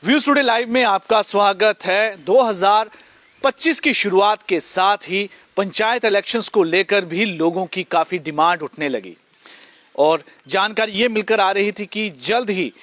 Views today live में आपका स्वागत है। 2025 की शुरुआत के साथ ही पंचायत इलेक्शंस को लेकर भी लोगों की काफी डिमांड उठने लगी और जानकारी ये मिलकर आ रही थी कि जल्द ही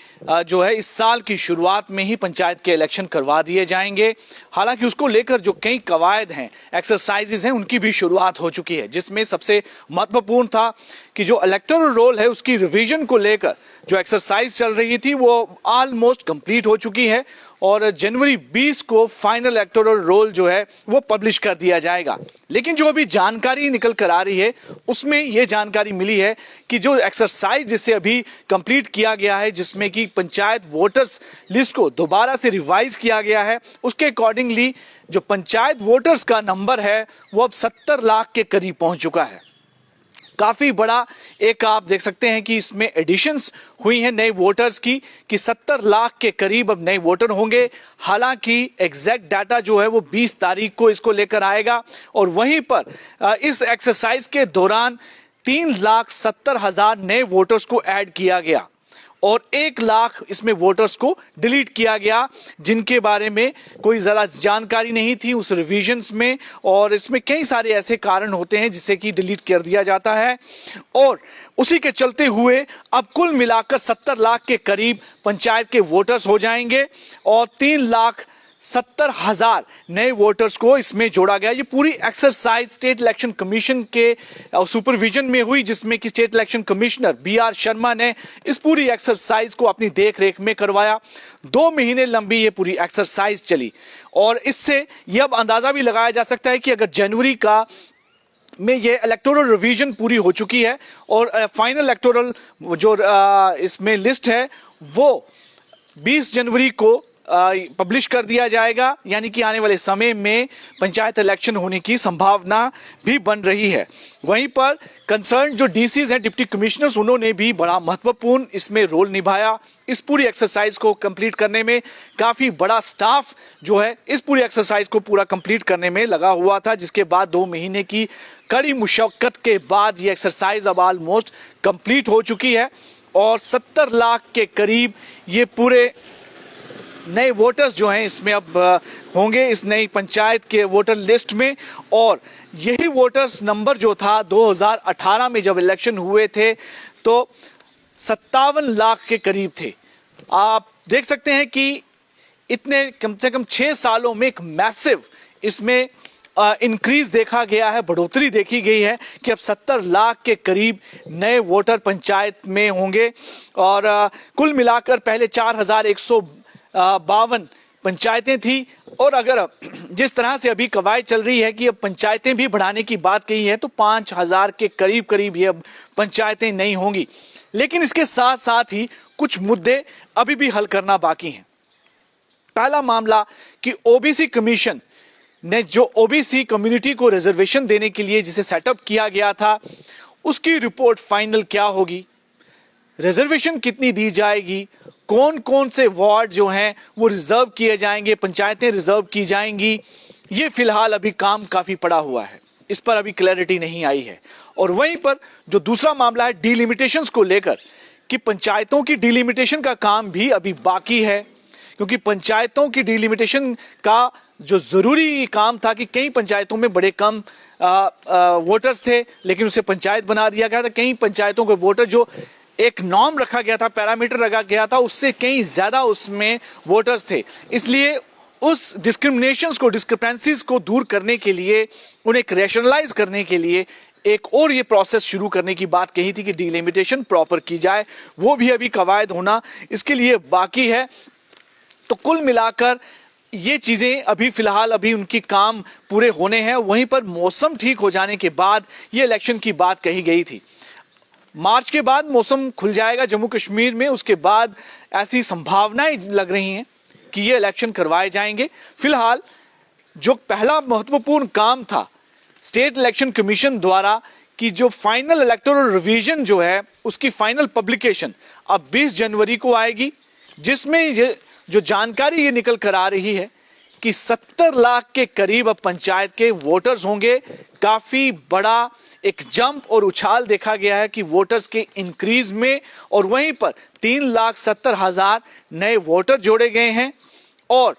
जो है इस साल की शुरुआत में ही पंचायत के इलेक्शन करवा दिए जाएंगे। हालांकि उसको लेकर जो कई कवायद हैं, एक्सरसाइजेज हैं, उनकी भी शुरुआत हो चुकी है, जिसमें सबसे महत्वपूर्ण था कि जो इलेक्टोरल रोल है उसकी रिवीजन को लेकर जो एक्सरसाइज चल रही थी वो ऑलमोस्ट कंप्लीट हो चुकी है और जनवरी 20 को फाइनल इलेक्टोरल रोल जो है वो पब्लिश कर दिया जाएगा। लेकिन जो अभी जानकारी निकल कर आ रही है उसमें ये जानकारी मिली है कि जो एक्सरसाइज जिसे अभी कंप्लीट किया गया है, जिसमें कि पंचायत वोटर्स लिस्ट को दोबारा से रिवाइज किया गया है, उसके अकॉर्डिंगली जो पंचायत वोटर्स का नंबर है वो अब 70 लाख के करीब पहुंच चुका है। काफी बड़ा एक आप देख सकते हैं कि इसमें एडिशंस हुई हैं नए वोटर्स की कि 70 लाख के करीब अब नए वोटर होंगे। हालांकि एग्जैक्ट डाटा जो है वो 20 तारीख को इसको लेकर आएगा और वहीं पर इस एक्सरसाइज के दौरान 3,70,000 नए वोटर्स को ऐड किया गया और 1 लाख इसमें वोटर्स को डिलीट किया गया, जिनके बारे में कोई ज़्यादा जानकारी नहीं थी उस रिविजन्स में। और इसमें कई सारे ऐसे कारण होते हैं जिसे कि डिलीट कर दिया जाता है और उसी के चलते हुए अब कुल मिलाकर 70 लाख के करीब पंचायत के वोटर्स हो जाएंगे और 3,70,000 नए वोटर्स को इसमें जोड़ा गया। ये पूरी एक्सरसाइज स्टेट इलेक्शन कमीशन के सुपरविजन में हुई, जिसमें कि state election commissioner BR Sharma ने इस पूरी एक्सरसाइज को अपनी देखरेख में करवाया। 2 महीने लंबी ये पूरी एक्सरसाइज चली और इससे ये अब अंदाजा भी लगाया जा सकता है कि अगर जनवरी का में ये इलेक्टोरल रिवीजन पूरी हो चुकी है और फाइनल इलेक्टोरल जो इसमें लिस्ट है वो 20 जनवरी को पब्लिश कर दिया जाएगा, यानी कि आने वाले समय में पंचायत इलेक्शन होने की संभावना भी बन रही है। वहीं पर कंसर्न जो DCs हैं, डिप्टी कमिश्नर्स, उन्होंने भी बड़ा महत्वपूर्ण इसमें रोल निभाया। इस पूरी एक्सरसाइज को कंप्लीट करने में काफी बड़ा स्टाफ जो है इस पूरी एक्सरसाइज को पूरा कंप्लीट करने में लगा हुआ था, जिसके बाद 2 महीने की कड़ी मुशक्कत के बाद ये एक्सरसाइज अब ऑलमोस्ट कंप्लीट हो चुकी है और 70 लाख के करीब ये पूरे नए वोटर्स जो हैं इसमें अब होंगे इस नई पंचायत के वोटर लिस्ट में। और यही वोटर्स नंबर जो था 2018 में जब इलेक्शन हुए थे तो 57 लाख के करीब थे। आप देख सकते हैं कि इतने कम से कम 6 सालों में एक मैसिव इसमें इंक्रीज देखा गया है, बढ़ोतरी देखी गई है कि अब 70 लाख के करीब नए वोटर पंचायत में होंगे। और कुल मिलाकर पहले 4,152 पंचायतें थी और अगर जिस तरह से अभी कवायद चल रही है कि अब पंचायतें भी बढ़ाने की बात कही है तो 5,000 के करीब करीब ये अब पंचायतें नहीं होंगी। लेकिन इसके साथ साथ ही कुछ मुद्दे अभी भी हल करना बाकी हैं। पहला मामला कि OBC कमीशन ने जो OBC कम्युनिटी को रिजर्वेशन देने के लिए जिसे सेटअप किया गया था उसकी रिपोर्ट फाइनल क्या होगी, रिजर्वेशन कितनी दी जाएगी, कौन कौन से वार्ड जो हैं वो रिजर्व किए जाएंगे, पंचायतें रिजर्व की जाएंगी, ये फिलहाल अभी काम काफी पड़ा हुआ है, इस पर अभी क्लैरिटी नहीं आई है। और वहीं पर जो दूसरा मामला है डिलिमिटेशंस को लेकर कि पंचायतों की डिलिमिटेशन का काम भी अभी बाकी है, क्योंकि पंचायतों की डिलिमिटेशन का जो जरूरी काम था कि कई पंचायतों में बड़े कम वोटर्स थे लेकिन उसे पंचायत बना दिया गया था। कई पंचायतों के वोटर जो एक नॉर्म रखा गया था, पैरामीटर रखा गया था, उससे कहीं ज्यादा उसमें वोटर्स थे। इसलिए उस डिस्क्रिमिनेशंस को, डिस्क्रिपेंसीज को दूर करने के लिए, उन्हें रैशनलाइज करने के लिए एक और ये प्रोसेस शुरू करने की बात कही थी कि डिलिमिटेशन प्रॉपर की जाए। वो भी अभी कवायद होना इसके लिए बाकी है। तो कुल मिलाकर ये चीजें अभी फिलहाल अभी उनकी काम पूरे होने हैं। वहीं पर मौसम ठीक हो जाने के बाद ये इलेक्शन की बात कही गई थी। मार्च के बाद मौसम खुल जाएगा जम्मू कश्मीर में, उसके बाद ऐसी संभावनाएं लग रही हैं कि ये इलेक्शन करवाए जाएंगे। फिलहाल जो पहला महत्वपूर्ण काम था स्टेट इलेक्शन कमीशन द्वारा कि जो फाइनल इलेक्टोरल रिवीजन जो है उसकी फाइनल पब्लिकेशन अब 20 जनवरी को आएगी, जिसमें ये जो जानकारी ये निकल कर आ रही है कि 70 लाख के करीब अब पंचायत के वोटर्स होंगे। काफी बड़ा एक जंप और उछाल देखा गया है कि वोटर्स के इंक्रीज में, और वहीं पर 3,70,000 नए वोटर जोड़े गए हैं और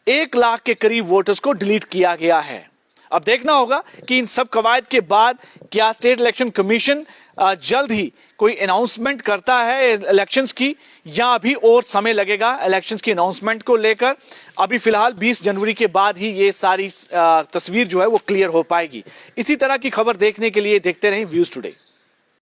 1 लाख के करीब वोटर्स को डिलीट किया गया है। अब देखना होगा कि इन सब कवायद के बाद क्या स्टेट इलेक्शन कमीशन जल्द ही कोई अनाउंसमेंट करता है इलेक्शंस की, या अभी और समय लगेगा इलेक्शंस की अनाउंसमेंट को लेकर। अभी फिलहाल 20 जनवरी के बाद ही ये सारी तस्वीर जो है वो क्लियर हो पाएगी। इसी तरह की खबर देखने के लिए देखते रहें व्यूज टुडे।